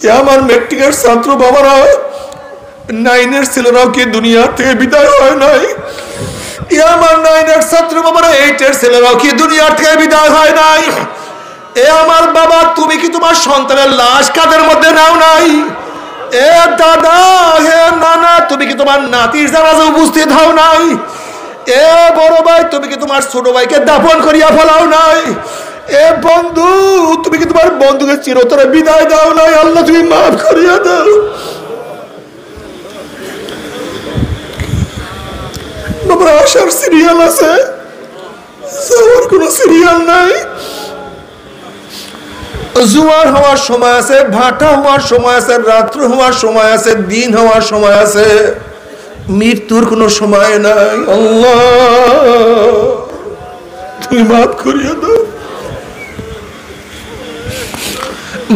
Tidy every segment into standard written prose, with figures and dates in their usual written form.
আমার মেট্রিকের ছাত্র বাবারা, 9 ছেলেরাও কি দুনিয়া থেকে বিদায় হয় নাই? আমার 9 ছাত্র বাবারা, 8 ছেলেরাও কি দুনিয়া থেকে বিদায় হয় নাই? এ আমার বাবা, তুমি কি তোমার সন্তানের লাশ কাঁধের মধ্যে নাও নাই? এ দাদা, হে নানা, তুমি কি তোমার নাতির জানাজা উপস্থিত হও নাই? এ বড় ভাই, তুমি কি তোমার ছোট ভাইকে দাফন করিয়া ফেলাও নাই? এ বন্ধু, তুমি কি তোমার বন্ধুকে চিরতরে বিদায় দাও নাই? আল্লাহ তুমি মাফ করিয়া দাও। বাবা, আসার সিরিয়াল আছে, যাওয়ার কোনো সিরিয়াল নাই। জোয়ার হওয়ার সময় আছে, ভাটা হওয়ার সময় আছে, রাত্র হওয়ার সময় আছে, দিন হওয়ার সময় আছে, মৃত্যুর কোনো সময় নাই। আল্লাহ তুমি মাফ করিয়া দাও।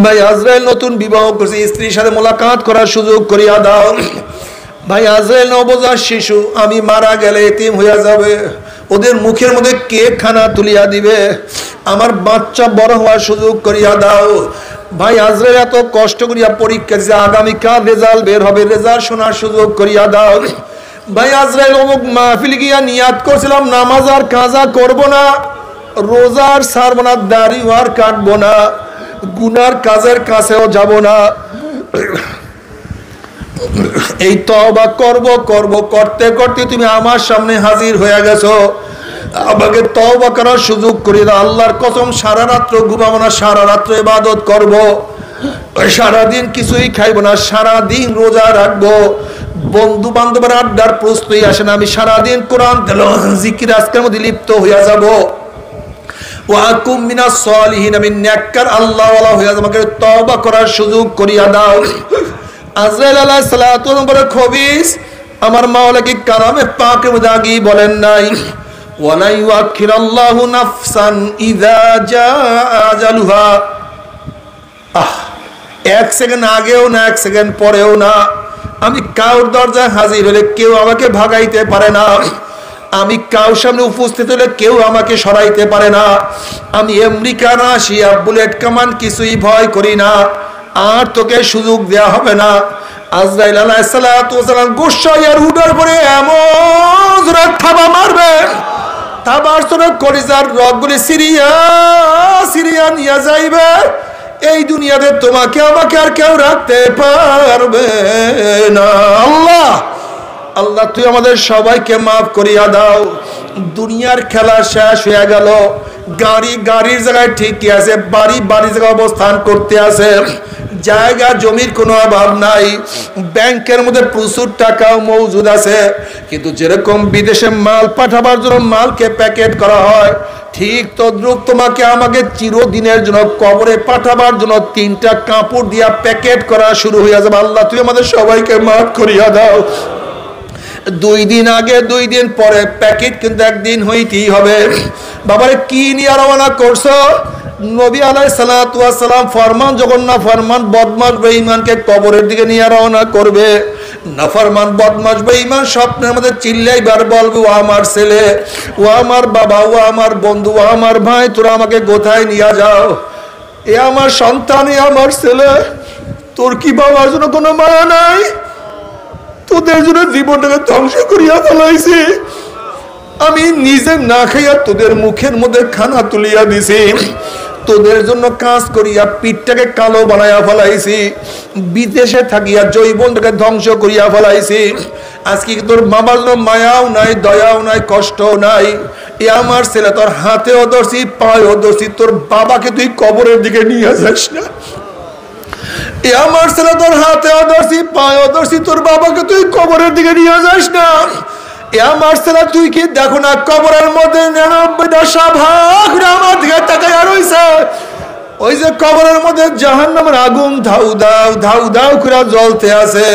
ভাই আজরাইল নতুন বিবাহ করছে, স্ত্রীর সাথে মোলাকাত করার সুযোগ করিয়া দাও। ভাই আজরাইল নবজাত শিশু, আমি মারা গেলে এতিম হইয়া যাবে, ওদের মুখের মধ্যে কে খানা তুলিয়া দিবে? আমার বাচ্চা বড় হওয়ার সুযোগ করিয়া দাও। ভাই আজরাইল এত কষ্ট করিয়া পরীক্ষা দিচ্ছে, আগামীকাল রেজাল্ট বের হবে, রেজাল্ট শোনার সুযোগ করিয়া দাও। ভাই আজরাইল অমুক মাহফিল গিয়া নিয়াত করছিলাম, নামাজ আর কাজা করব না, রোজার ছাড়ব না, দাড়ি আর কাটবো না, গুনার কাজের কাছেও যাব না, এই তওবা করব করব করতে করতে তুমি আমার সামনে হাজির হয়ে গেছো। আমাকে তওবা করার সুযোগ করে দাও। আল্লাহর কসম, সারা রাত্র ঘুমাবো না, সারা রাত্র ইবাদত করব, সারাদিন কিছুই খাইব না, সারাদিন রোজা রাখবো, বন্ধু বান্ধবের আড্ডার প্রশ্নই আসে না, আমি সারাদিন কোরআন তেলাওয়াত জিকির আজকের মধ্যে লিপ্ত হইয়া যাব। ওয়াকুম মিনাস সালিহিন, আমি নেককার আল্লাহওয়ালা হইয়া যাব। আমাকে তওবা করার সুযোগ করিয়া দাও। আজরাইল আলাইহিস সালাতু ওয়াস সালাম খবিস, আমার মাওলা কি কালামে পাকের মধ্যে আগেই বলেন নাই, ওয়ালা ইউআখিরাল্লাহু নাফসান ইযা জাআ আজালুহা। এক সেকেন্ড আগেও না, এক সেকেন্ড পরেও না। আমি কাউর দরজায় হাজির হলে কেউ আমাকে ভাগাইতে পারে না, আমি কাউর সামনে উপস্থিত হলে কেউ আমাকে সরাইতে পারে না। আমি আমেরিকা না আসিয়া বুলেট কামান কিছুই ভয় করি না, আর তোকে সুযোগ দেয়া হবে না। আজরাইল আলাইহিস সালাতু ওয়াস সালাম গোসাইয়ার উডার পরে এমন জোরে থাবা মারবে, থাবার জন্য কলিজার রগগুলি সিরিয়া সিরিয়া নিয়ে যাইবে। এই দুনিয়াতে তোমাকে আমাকে আর কেউ রাখতে পারবে না। আল্লাহ আল্লাহ তুই আমাদের সবাইকে মাফ করিয়া দাও। দুনিয়ার খেলা শেষ হয়ে গেল, গাড়ি গাড়ির জায়গায় ঠিকই আছে, বাড়ি বাড়ির জায়গায় অবস্থান করতে আছে, জায়গা জমির কোনো অভাব নাই, ব্যাংকের মধ্যে প্রচুর টাকাও মজুদ আছে, কিন্তু যেরকম বিদেশে মাল পাঠাবার জন্য মালকে প্যাকেট করা হয়, ঠিক তদ্রুপ তোমাকে আমাকে চিরদিনের জন্য কবরে পাঠাবার জন্য 3টা কাপড় দিয়া প্যাকেট করা শুরু হয়ে যাবে। আল্লাহ তুই আমাদের সবাইকে মাফ করিয়া দাও। 2 দিন আগে 2 দিন পরে প্যাকেট কিন্তু একদিন হইতেই হবে। বাবারে কি নিয়ে রওনা করছো? নবী আলাইহিস সালাতু ওয়াস সালাম ফরমান, যখন না ফরমান বদমাশ বেঈমানকে কবরের দিকে নিয়ে রওনা করবে, নাফরমান বদমাশ বেঈমান স্বপ্নের মধ্যে চিল্লাইবার বলবে, ও আমার ছেলে, ও আমার বাবা, ও আমার বন্ধু, ও আমার ভাই, তোরা আমাকে কোথায় নিয়ে যাও? এ আমার সন্তান, এ আমার ছেলে, তোর কি বাবার জন্য কোনো মায়া নাই? তোদের জন্য জীবনটাকে ধ্বংস করিয়া ফেলাইছি, আমি নিজে না খাইয়া তোদের মুখের মধ্যে খানা তুলিয়া দিছি, তোদের জন্য কাজ করিয়া পিঠটাকে কালো বানাইয়া ফেলাইছি, বিদেশে থাকিয়া জৈবনটাকে ধ্বংস করিয়া ফেলাইছি। আজকে তোর বাবার জন্য মায়াও নাই, দয়াও নাই, কষ্টও নাই। এ আমার ছেলে, তোর হাতেও ধরছি, পায়েও ধরছি, তোর বাবাকে তুই কবরের দিকে নিয়ে যাস না। এ আমার ছেলে, তোর হাতেও ধরছি, পায়েও ধরছি, তোর বাবাকে তুই কবরের দিকে নিয়ে যাস না। এ আমার ছেলে, তুই কি দেখো না কবরের মধ্যে 99টা সাপ আমার দিকে তাকাইয়া রইছে, ওই যে কবরের মধ্যে জাহান্নামের আগুন ধাউ দাও ধাউ দাউ করে জ্বলতে আছে।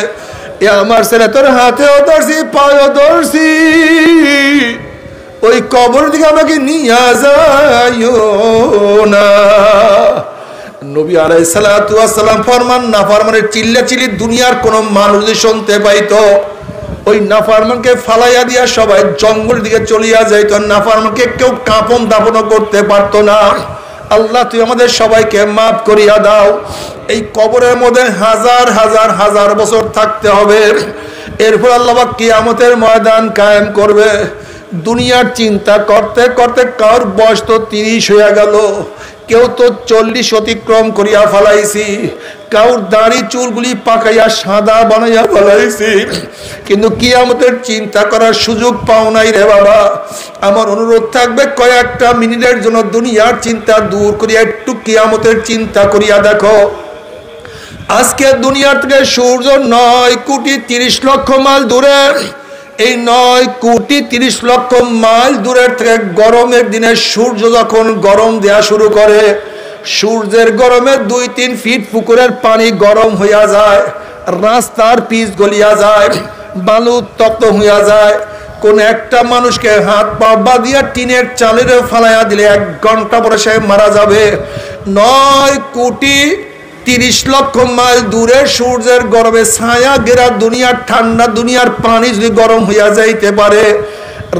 এ আমার ছেলে, তোর হাতেও ধরছি, পায়েও ধরছি, ওই কবর দিকে আমাকে নিয়ে যাইও না। নবী আলাইহিস সালাতু ওয়াস সালাম ফরমান, নাফরমানের চিল্লাচিল্লি দুনিয়ার কোন মানুষ যদি শুনতে পাইতো, ওই নাফরমানকে ফালাইয়া দিয়া সবাই জঙ্গল দিকে চলিয়া যাইতো, নাফরমানকে কেউ কাপন দাপনও করতে পারতো না। আল্লাহ তুই আমাদের সবাইকে মাফ করিয়া দাও। এই কবরের মধ্যে হাজার হাজার হাজার বছর থাকতে হবে, এরপর আল্লাহ পাক কিয়ামতের ময়দান কায়েম করবে। দুনিয়ার চিন্তা করতে করতে কার বয়স তো 30 হয়ে গেল, কেউ তো 40 অতিক্রম করিয়া ফেলাইছি, কাউর দাড়ি চুলগুলি পাকাইয়া সাদা বানাইয়া ফেলাইছি, কিন্তু কিয়ামতের চিন্তা করার সুযোগ পাও নাই রে বাবা। আমার অনুরোধ থাকবে কয়েকটা মিনিটের জন্য দুনিয়ার চিন্তা দূর করিয়া একটু কিয়ামতের চিন্তা করিয়া দেখো। আজকে দুনিয়ার থেকে সূর্য 9 কোটি 30 লক্ষ মাইল দূরে, এই 9 কোটি 30 লক্ষ মাইল দূরের থেকে গরমের দিনে সূর্য যখন গরম দেয়া শুরু করে, সূর্যের গরমে 2-3 ফিট পুকুরের পানি গরম হইয়া যায়, রাস্তার পিচ গলিয়া যায়, বালু তপ্ত হইয়া যায়। কোন একটা মানুষকে হাত পা বাঁধিয়া টিনের চালের ফালাইয়া দিলে 1 ঘন্টা পরে সে মারা যাবে। 9 কোটি 30 লক্ষ মাইল দূরে সূর্যের গরমে ছায়া ঘেরা দুনিয়ার ঠান্ডা দুনিয়ার পানি যদি গরম হইয়া যাইতে পারে,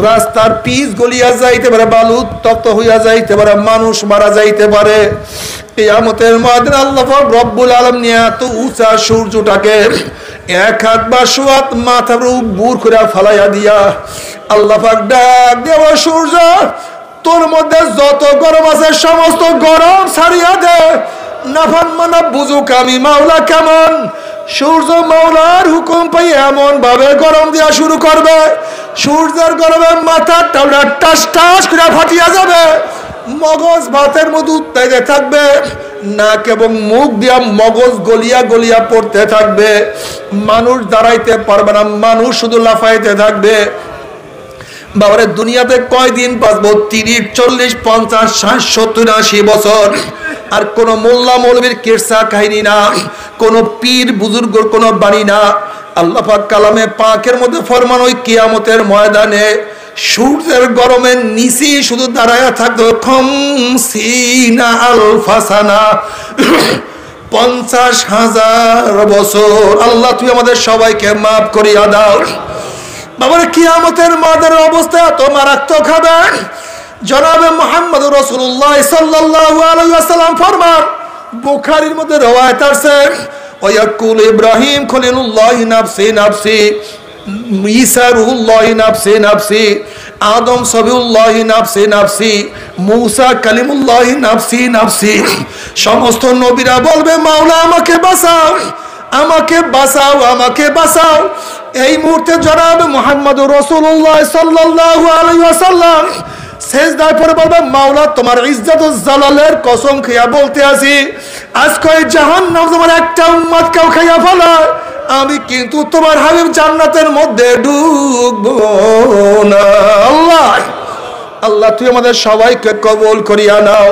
রাস্তার পিচ গলিয়া যাইতে পারে, বালু তপ্ত হইয়া যাইতে পারে, মানুষ মারা যাইতে পারে, কিয়ামতের ময়দানে আল্লাহ পাক রব্বুল আলামিন এত উঁচা সূর্যটাকে 1 হাত বা 100 হাত মাথার উপর করে ফালাইয়া দিয়া আল্লাহ পাক ডাক দেওয়া, সূর্য তোর মধ্যে যত গরম আছে সমস্ত গরম ছাড়িয়া দে, নাফরমানা বুঝুক আমি মাওলা কেমন। সূর্য মাওলার হুকুম পাই এমন ভাবে গরম দেওয়া শুরু করবে, সূর্যের গরমে মাথার টাউলা টাস টাস করে ফাটিয়া যাবে, মগজ ভাতের মধ্যে উত্তাইতে থাকবে, নাক এবং মুখ দিয়া মগজ গলিয়া গলিয়া পড়তে থাকবে, মানুষ দাঁড়াইতে পারবে না, মানুষ শুধু লাফাইতে থাকবে। বাবারে দুনিয়াতে কয়দিন বাঁচবো? 30, 40, 50, 60, 70, 80 বছর। আর কোন মোল্লা মৌলবীর কিরসা কাহিনী না, কোন পীর বুজুর্গর কোন বাণী না। আল্লাহ পাক কালামে পাকের মধ্যে ফরমান, ওই কিয়ামতের ময়দানে সূর্যের গরমের নিচে শুধু দাঁড়ায়া থাকতো 50,000 বছর। আল্লাহ তুই আমাদের সবাইকে মাফ করিয়া দাও। বাবার কিয়ামতের ময়দানের অবস্থা এত মারাত্মক হবে, জনাবে মুহাম্মদ রাসূলুল্লাহ সাল্লাল্লাহু আলাইহি ওয়াসাল্লাম ফরমান, বুখারীর মধ্যে রওয়ায়াত আছে, ওয়ায়াকুল ইব্রাহিম খলিলুল্লাহ নাফসি নাফসি, ঈসা রূহুল্লাহ নাফসি নাফসি, আদম সবিউল্লাহ নাফসি নাফসি, মূসা কালিমুল্লাহ নাফসি নাফসি। সমস্ত নবীরা বলবে, মাওলা আমাকে বাঁচাও, আমাকে বাঁচাও, আমাকে বাঁচাও। এই মুহূর্তে জনাব মুহাম্মদ রাসূলুল্লাহ সাল্লাল্লাহু আলাইহি ওয়াসাল্লাম সেজদায় পড়ে বলবে, মাওলা তোমার ইজ্জত ও জালালের কসম খেয়া বলতে আছি, আজকে জাহান্নাম তোমার একটা উম্মত কেউ খাইয়া ফেলায়, আমি কিন্তু তোমার হাবিব জান্নাতের মধ্যে ঢুকবো না। আল্লাহ আল্লাহ তুই আমাদের সবাইকে কবুল করিয়া নাও।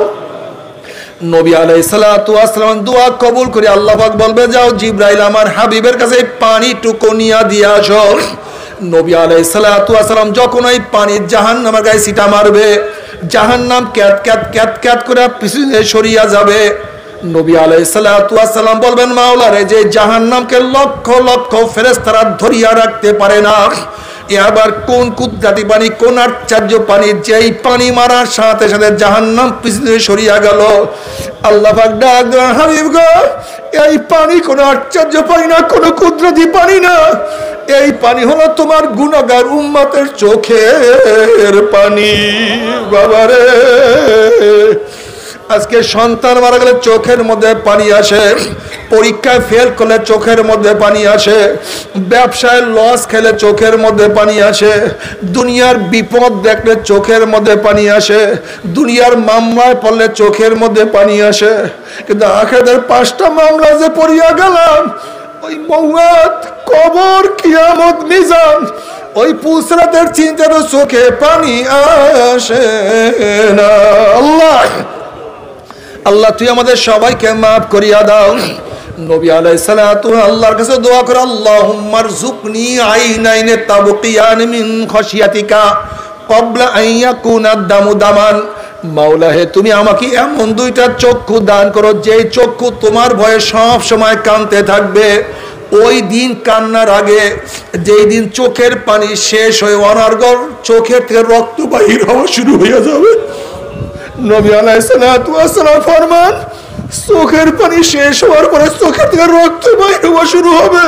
নবী আলাইহিস সালাতু ওয়াস সালাম দোয়া কবুল করে আল্লাহ পাক বলবে, যাও জিবরাইল আমার হাবিবের কাছে পানি টুকু নিয়া দিয়া আসো। নবী আলাইহিস সালাতু ওয়াস সালাম যখন ওই পানি জাহান্নামের গায়ে ছিটা মারবে, জাহান্নাম ক্যাত ক্যাত ক্যাত ক্যাত করে পিছনে সরিয়া যাবে। নবী আলাইহিস সালাতু ওয়াস সালাম বলবেন, মাওলা রে, যে জাহান্নামকে লক্ষ লক্ষ ফেরেশতারা ধরিয়া রাখতে পারে না, এবার কোন কুদরতি পানি, কোন আশ্চর্য পানি, যেই পানি মারার সাথে সাথে জাহান্নাম পিছনে সরিয়া গেল। আল্লাহ পাক ডাক দেন, হাবিব গো, এই পানি কোন আশ্চর্য পানি না, কোন কুদরতি পানি না, এই পানি হলো তোমার গুনাহগার উম্মতের চোখের পানি। বাবারে, আজকে সন্তান মারা গেলে চোখের মধ্যে পানি আসে, পরীক্ষায় ফেল করলে চোখের মধ্যে পানি আসে, ব্যবসায় লস খেলে চোখের মধ্যে পানি আসে, দুনিয়ার বিপদ দেখলে চোখের মধ্যে পানি আসে, দুনিয়ার মামলায় পড়লে চোখের মধ্যে পানি আসে। কিন্তু আখিরাতের 5টা মামলা যে পড়িয়া গেলাম, ওই মওত, কবর, কিয়ামত, মিজান, ওই পুসরাতের চিন্তাতে চোখে পানি আসে না। আল্লাহ আল্লাহ তুই আমাদের সবাইকে মাফ করিয়া দাও। নবী আলাইহিস সালাতু আল্লাহর কাছে দোয়া করে, আল্লাহুম্মা রযুকনি আইনাইনে তাবকিয়ান মিন খাশিয়াতিকা ক্বাবলা আন ইয়াকুনা দামু দামান। মাওলা হে, তুমি আমাকে এমন 2টা চক্ষু দান করো, যেই চক্ষু তোমার ভয়ে সব সময় কাঁদতে থাকবে। ওই দিন কান্নার আগে, যেই দিন চোখের পানি শেষ হয়ে অনার্গল চোখের থেকে রক্ত বাহির হওয়া শুরু হয়ে যাবে, নবী আলাইহিস সালাতু ওয়াস সালাম ফরমান, চোখের পানি শেষ হওয়ার পরে চোখের থেকে রক্ত বাইর হওয়া শুরু হবে।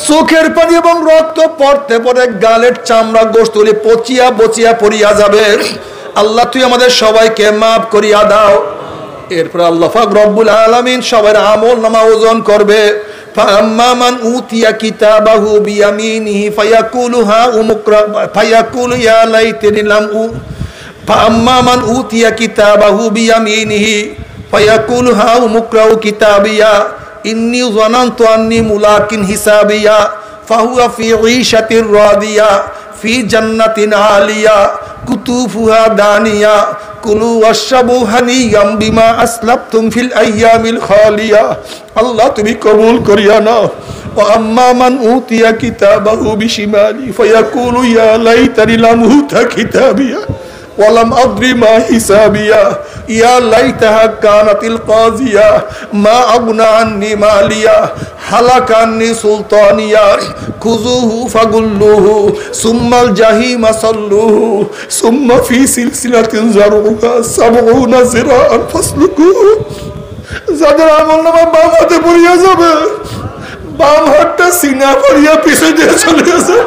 চোখের পানি এবং রক্ত পড়তে পড়ে গালের চামড়া গোশতগুলি পচিয়া বচিয়া পড়িয়া যাবে। আল্লাহ তুই আমাদের সবাইকে মাফ করিয়া দাও। এরপর আল্লাহ পাক রব্বুল আলামিন সবার আমল নামা ওজন করবে। ফাআম্মা মান উতিয়া কিতাবাহু বিয়ামিনিহি ফায়াকুলু হা উমুকরা ফায়াকুলু ইয়া লাইতানি লাম উ ফাআম্মা মান উতিয়া কিতাবাহু বিয়ামিনিহি ফায়াকুলু হা উমুকরাউ কিতাবিয়া ইন্নী যানানতু আন্নী মুলাকিন হিসাবিয়া ফাহুয়া ফি ঈশাতির রাদিয়া ফি জান্নাতিন আলিয়া কুতুফুহা দানিয়া কুলু ওয়াশরাবু হানিয়াম বিমা আসলাফতুম ফিল আইয়ামিল খালিয়া। আল্লাহ তুমি কবুল করিয়া নাও। ওয়া আম্মা মান উতিয়া কিতাবাহু বিশিমালি ফায়াকুলু ইয়া লাইতানি লাম উতা কিতাবিয়া ওয়া লাম আদরি মা হিসাবিয়া ইয়া লাইতাহা কানাতিল কাযিয়া মা আগনা আন্নী মালিয়া হালাকান্নি সুলতানিয়া খুযুহু ফাগুল্লুহু সুম্মাল জাহিমা সাল্লুহু সুম্মা ফি সিলসিলাতিন যারউহা সাবউনা যিরাআন ফাসলুকুহু। যাদের আমলনামা বাম হাতে পড়িয়া যাবে, বাম হাতটা সিনা পড়িয়া পিছে দিয়ে চলে গেছে।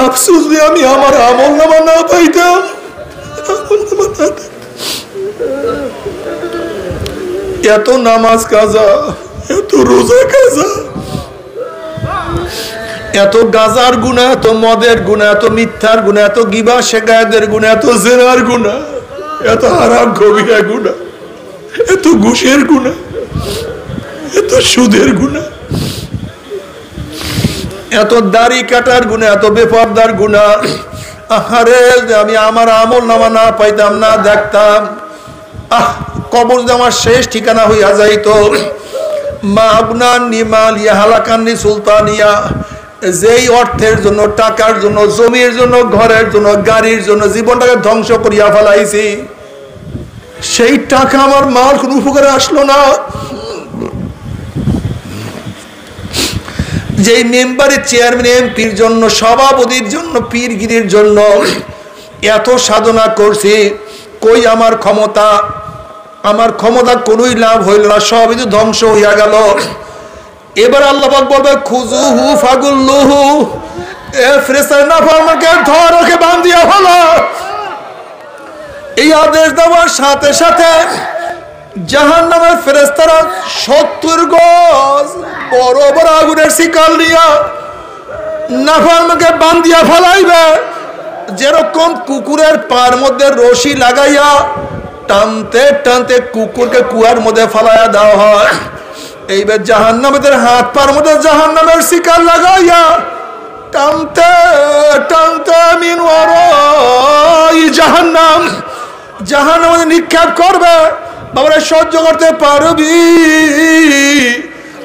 আফসোস যে আমি আমার আমল নামা না পাইতাম। এত নামাজ কাজা, এত রোজা কাজা, এত গাজার গুণা, এত মদের গুণা, এত মিথ্যার গুণা, এত গিবা শেকায়েতের গুণা, এত জেনার গুণা, এত হারাম কবিরা গুণা, এত ঘুষের গুণা, এত সুদের গুণা, এত দাড়ি কাটার গুণা, এত বেপরদার গুণা। আরে আমি আমার আমল নামা না পাইতাম, না দেখতাম, কবর যে আমার শেষ ঠিকানা হইয়া যাইতো। মা আবনান্নি মালিয়া হালাকান্নি সুলতানিয়া, যেই অর্থের জন্য, টাকার জন্য, জমির জন্য, ঘরের জন্য, গাড়ির জন্য জীবনটাকে ধ্বংস করিয়া ফেলাইছি, সেই টাকা আমার মার কোন উপকারে আসলো না। যেই মেম্বারের চেয়ারম্যান, এমপির জন্য, সভাপতির জন্য, পীরগিরির জন্য এত সাধনা করছি, কই আমার ক্ষমতা? আমার ক্ষমতা কোনোই লাভ হইল না, সবই তো ধ্বংস হইয়া গেল। এবার আল্লাহ পাক বলবে খুযুহু ফাগুল্লুহু, এ ফেরেশতা নাফরমানকে ধর, ওকে বাঁধিয়া ফেলো। এই আদেশ দেওয়ার সাথে সাথে জাহান্নামের ফেরেশতারা 70 গজ বড় বড় আগুনের শিকল নিয়ে নাফরমানকে বাঁধিয়া ফেলাইবে। যেরকম কুকুরের পার মধ্যে রশি লাগাইয়া টানতে টানতে কুকুরকে কুয়ার মধ্যে ফেলাইয়া দেওয়া হয়, এইবার জাহান্নামীদের হাত পার মধ্যে জাহান্নামের শিকল লাগাইয়া টানতে টানতে মিন ওয়ারাই জাহান্নাম, জাহান্নামে নিক্ষেপ করবে। বাবারা সহ্য করতে পারবি?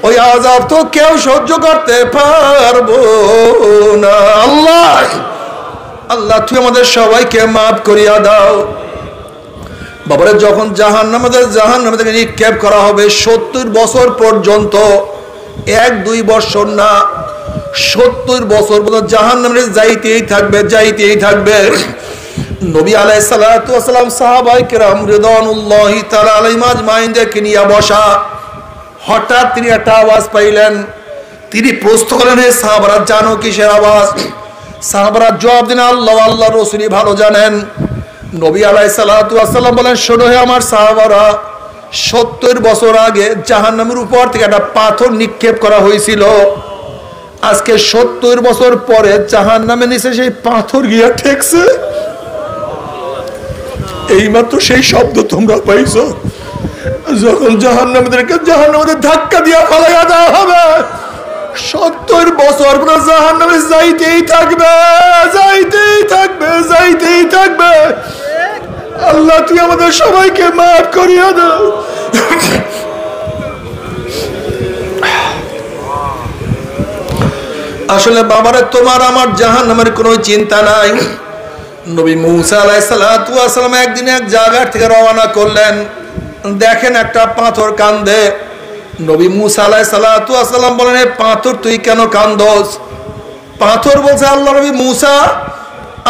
ওই আযাব তো কেউ সহ্য করতে পারবো না। আল্লাহ আল্লাহ তুই আমাদের সবাইকে মাফ করিয়া দাও। বাবারা যখন জাহান্নামে থেকে নিক্ষেপ করা হবে 70 বছর পর্যন্ত, 1-2 বছর না, 70 বছর পর্যন্ত জাহান্নামে যাইতেই থাকবে, যাইতেই থাকবে। নবী আলাইহিস সালাতু ওয়াস সালাম সাহাবায়ে কেরাম রিদওয়ানুল্লাহি তাআলা আলাইহিম আজমাইনদেরকে নিয়ে বসা, হঠাৎ তিনি একটা আওয়াজ পাইলেন। তিনি প্রশ্ন করলেন, হে সাহাবারা জানো কিসের আওয়াজ? সাহাবারা জবাব দিলেন, আল্লাহ আল্লাহ রাসূলই ভালো জানেন। নবী আলাইহিস সালাতু ওয়াস সালাম বলেন, শোনো হে আমার সাহাবারা, 70 বছর আগে জাহান্নামের উপর থেকে একটা পাথর নিক্ষেপ করা হয়েছিল। আজকে 70 বছর পরে জাহান্নামের নিচে সেই পাথর গিয়া ঠেকছে। এইমাত্র সেই শব্দ তোমরা পাইছো। যখন জাহান্নামীদেরকে ধাক্কা দিয়া ফেলাইয়া দেওয়া হবে, 70 বছর পরে জাহান্নামে যাইতেই থাকবে, যাইতেই থাকবে, যাইতেই থাকবে। আল্লাহ তুই আমাদের সবাইকে মাফ করিয়া দাও। আসলে বাবারে তোমার আমার জাহান্নামের কোনো চিন্তা নাই। নবী মুসা আলাইহিস সালাতু ওয়াস সালাম একদিন এক জায়গা থেকে রওনা করলেন, দেখেন একটা পাথর কান্দে। নবী মুসা আলাইহিস সালাতু ওয়াস সালাম বলেন, এ পাথর তুই কেন কান্দোস? পাথর বলছে, আল্লাহ নবী মুসা,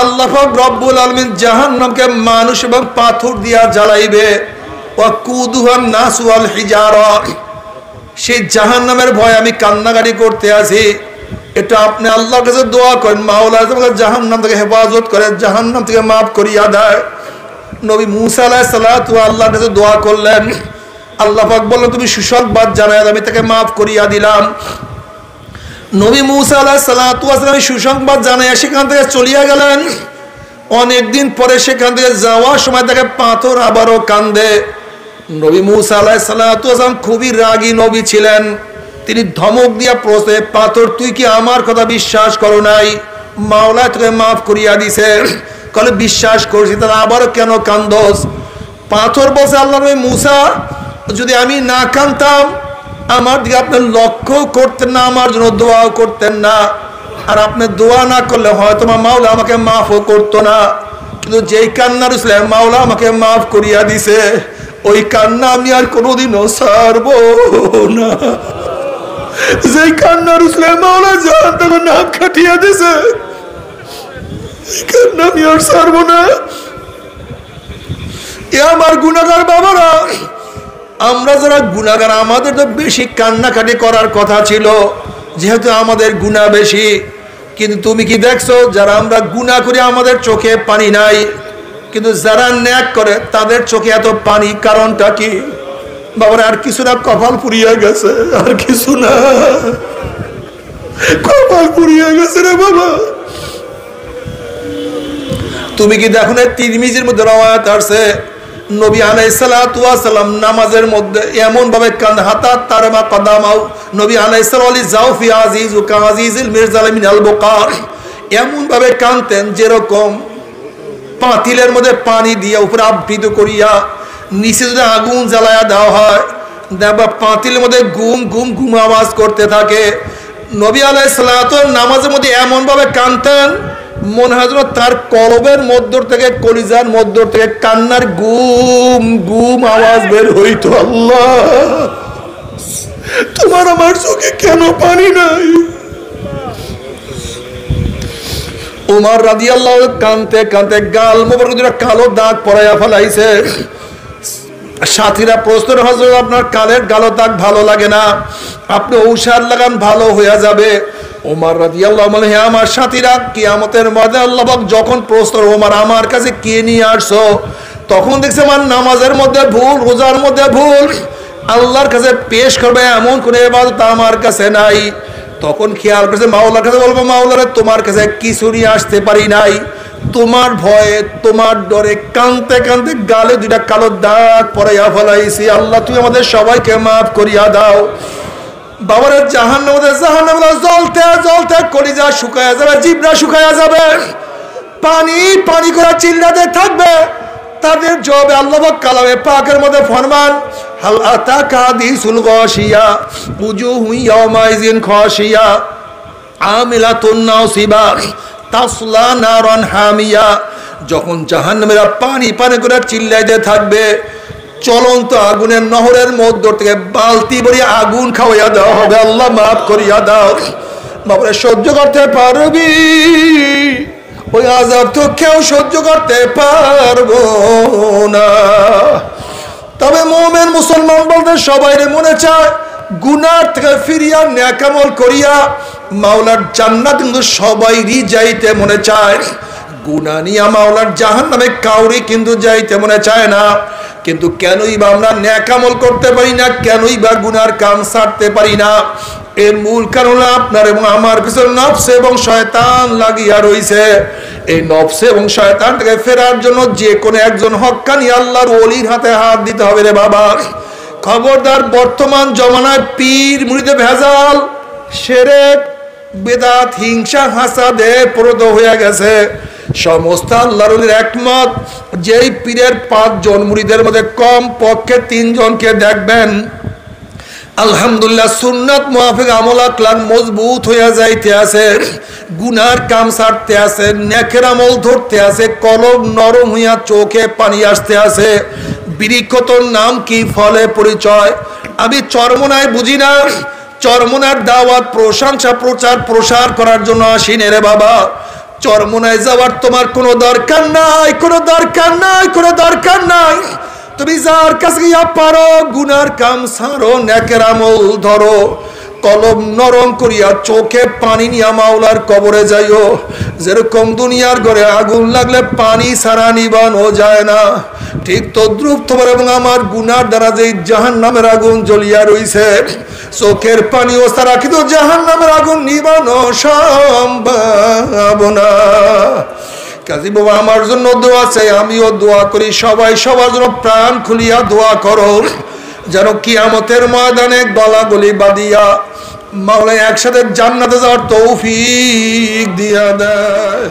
আল্লাহ পাক রব্বুল আলামিন জাহান্নামকে মানুষ এবং পাথর দিয়া জ্বালাইবে, ওয়া কুদুহান নাস ওয়াল হিজারা। সেই জাহান্নামের ভয় আমি কান্নাকাটি করতে আছি। এটা আপনি আল্লাহর কাছে দোয়া করেন, মাওলা জাহান্নাম থেকে হেফাজত করে, জাহান্নাম থেকে মাফ করিয়া দেয়। নবী মুসা আলাইহিস সালাতু আল্লাহর কাছে দোয়া করলেন। আল্লাহ পাক বললেন, তুমি সুসংবাদ জানায় আমি তাকে মাফ করিয়া দিলাম। নবী মুসা আলাইহিস সালাতু ওয়াস সালাম সুসংবাদ জানায় সেখান থেকে চলিয়া গেলেন। অনেকদিন পরে সেখান থেকে যাওয়ার সময় তাকে পাথর আবারও কান্দে। নবী মুসা আলাইহিস সালাতু ওয়াস সালাম খুবই রাগী নবী ছিলেন। তিনি ধমক দিয়া প্রশ্নে, পাথর তুই কি আমার কথা বিশ্বাস করো নাই? মাওলা তোকে মাফ করিয়া দিছে। কলে বিশ্বাস করছি, তাহলে আবারও কেন কান্দোস? পাথর বলছে, আল্লাহ নবী মুসা, যদি আমি না কান্দতাম আমার দিকে আপনি লক্ষ্য করতেন না, আমার জন্য দোয়াও করতেন না, আর আপনি দোয়া না করলে হয়তো মাওলা আমাকে মাফও করতো না। কিন্তু যেই কান্নার উসলে মাওলা আমাকে মাফ করিয়া দিছে, ওই কান্না আমি আর কোনোদিনও ছাড়বো না। যেই কান্নার উসলে মাওলা জাহান্নামে নাক কাটিয়া দিছে, কান্না আমি আর ছাড়বো না। এ আমার গুনাহগার বাবারা, আমরা যারা গুনাহগার আমাদের তো বেশি কান্নাকাটি করার কথা ছিল, যেহেতু আমাদের গুনাহ বেশি। কিন্তু তুমি কি দেখছো, যারা আমরা গুনাহ করি আমাদের চোখে পানি নাই, কিন্তু যারা ন্যাক করে তাদের চোখে এত পানি, কারণটা কি? বাবারা, আর কিছু না, কপাল পুড়িয়া গেছে, আর কিছু না, কপাল পুড়িয়া গেছে রে বাবা। তুমি কি দেখো না, তিরমিজির মধ্যে রওয়ায়াত আছে, নবী আলাইহিস সালাতু ওয়াস সালাম নামাজের মধ্যে এমন ভাবে কান হাতা তারমা কদামাও, নবী আলাইহিস সালাতু জাউফি আজিজু কাজিজিল মিরজাল মিনাল বুকার, এমন ভাবে কানতেন যেরকম পাতিলের মধ্যে পানি দিয়ে উপরে আবৃত করিয়া নিচে যদি আগুন জ্বালায়া দেওয়া হয়, দেখবা পাতিলের মধ্যে গুম গুম গুম আওয়াজ করতে থাকে। নবী আলাইহিস সালাতু নামাজের মধ্যে এমন ভাবে কানতেন, মনে হয় যেন তার কলবের মধ্য থেকে, কলিজার মধ্য থেকে কান্নার গুম গুম আওয়াজ বের হইতো। আল্লাহ, তোমার আমার চোখে কেন পানি নাই? উমর রাদিয়াল্লাহু কানতে কানতে গাল মোবারক দুটো কালো দাগ পড়াইয়া ফেলাইছে। সাথীরা প্রশ্ন, হযরত আপনার কালো দাগ ভালো লাগে না, আপনি ঔষধ লাগান ভালো হয়ে যাবে। ওমর রাদিয়াল্লাহু আনহু, হে আমার সাথীরা, কিয়ামতের মধ্যে আল্লাহ পাক যখন প্রশ্ন, ওমর আমার কাছে কে নিয়ে আসছো? তখন দেখছে আমার নামাজের মধ্যে ভুল, রোজার মধ্যে ভুল, আল্লাহর কাছে পেশ করবে এমন কোন ইবাদত আমার কাছে নাই। তখন খেয়াল করছে, মাওলার কাছে বলবো, মাওলারে তোমার কাছে কিছু নিয়ে আসতে পারি নাই, তোমার ভয়ে তোমার ডরে কানতে কানতে গালে দুইটা কালো দাগ পড়াইয়া ফেলাইছি। আল্লাহ তুমি আমাদের সবাইকে মাফ করিয়া দাও। বাবারে, জাহান্নামে জ্বলতে জ্বলতে কলিজা শুকায়া যাবে, জিহ্বা শুকায়া যাবে, পানি পানি করে চিল্লাতে থাকবে। তাদের জবাবে আল্লাহ পাক কালামে পাকের মধ্যে ফরমান, হাল আতাকা হাদিসুল গাশিয়া উজুহু ইয়াওমাইজিন খাশিয়া আমিলাতুন নাসিবা তাসলা নারান হামিয়া। যখন জাহান্নামীরা পানি পানি করে চিল্লাইতে থাকবে, চলন্ত আগুনের নহরের মধ্য থেকে বালতি ভরিয়া আগুন খাওয়াইয়া দেওয়া হবে। আল্লাহ মাফ করিয়া দাও। বাবারে, সহ্য করতে পারবি? ওই আযাব তো কেউ সহ্য করতে পারবো না। তবে মুমিন মুসলমান বলতে সবাই মনে চায় গুনাহ থেকে ফিরিয়া নেক আমল করিয়া মাওলার জান্নাত কিন্তু সবাইরই যাইতে মনে চায়। গুনাহ নিয়ে মাওলার জাহান্নামে কাউরি কিন্তু যাইতে মনে চায় না। কিন্তু কেনই বা আমরা নেক আমল করতে পারি না, কেনই বা গুনার কাম ছাড়তে পারি না? এর মূল কারণ আপনার এবং আমার পিছনে নফস এবং শয়তান লাগিয়া রইছে। এই নফস এবং শয়তান থেকে ফেরার জন্য যে কোনো একজন হক্কানি আল্লাহর ওলির হাতে হাত দিতে হবে রে বাবা। খবরদার, বর্তমান জমানায় পীর মুরিদে ভেজাল, শিরক, বেদাত, হিংসা, হাসাদে প্রদ হয়ে গেছে। সমস্ত আল্লাহর ওলির একমত, যেই পীরের 5 জন মুরিদের মধ্যে কম পক্ষে 3 জনকে দেখবেন আলহামদুলিল্লাহ সুন্নাত মুআফিক আমল আকলাক মজবুত হইয়া যাইতে আছে, গুনার কাম ছাড়তে আছে, নেকের আমল ধরতে আছে, কলব নরম হইয়া চোখে পানি আসতে আছে। বৃক্ষতর নাম কি, ফলে পরিচয়। আমি চরমনায় বুঝি না, চরমনার দাওয়াত প্রশংসা প্রচার প্রসার করার জন্য আসিনি রে বাবা। চরমনায় যাওয়ার তোমার কোনো দরকার নাই, কোনো দরকার নাই, কোনো দরকার নাই। তুমি যার কাছে গিয়া পারো গুনার কাম ছাড়ো, নেকের আমল ধরো, কলম নরম করিয়া চোখে পানি নিয়া মাওলার কবরে যাইও। যেরকম দুনিয়ার ঘরে আগুন লাগলে পানি ছাড়া নিবানো যায় না, ঠিক তদ্রুপ তোমার এবং আমার গুনার দ্বারা যে জাহান্নামের আগুন জ্বলিয়া রইছে, চোখের পানিও ছাড়া কিন্তু জাহান্নামের আগুন নিবানো সম্ভব না। কাজী বাবা আমার জন্য দোয়া চাই, আমিও দোয়া করি, সবাই সবার জন্য প্রাণ খুলিয়া দোয়া করো, যেন কিয়ামতের ময়দানে গলাগলি বাঁধিয়া মাওলা একসাথে জান্নাতে যাওয়ার তৌফিক দিয়া দেয়।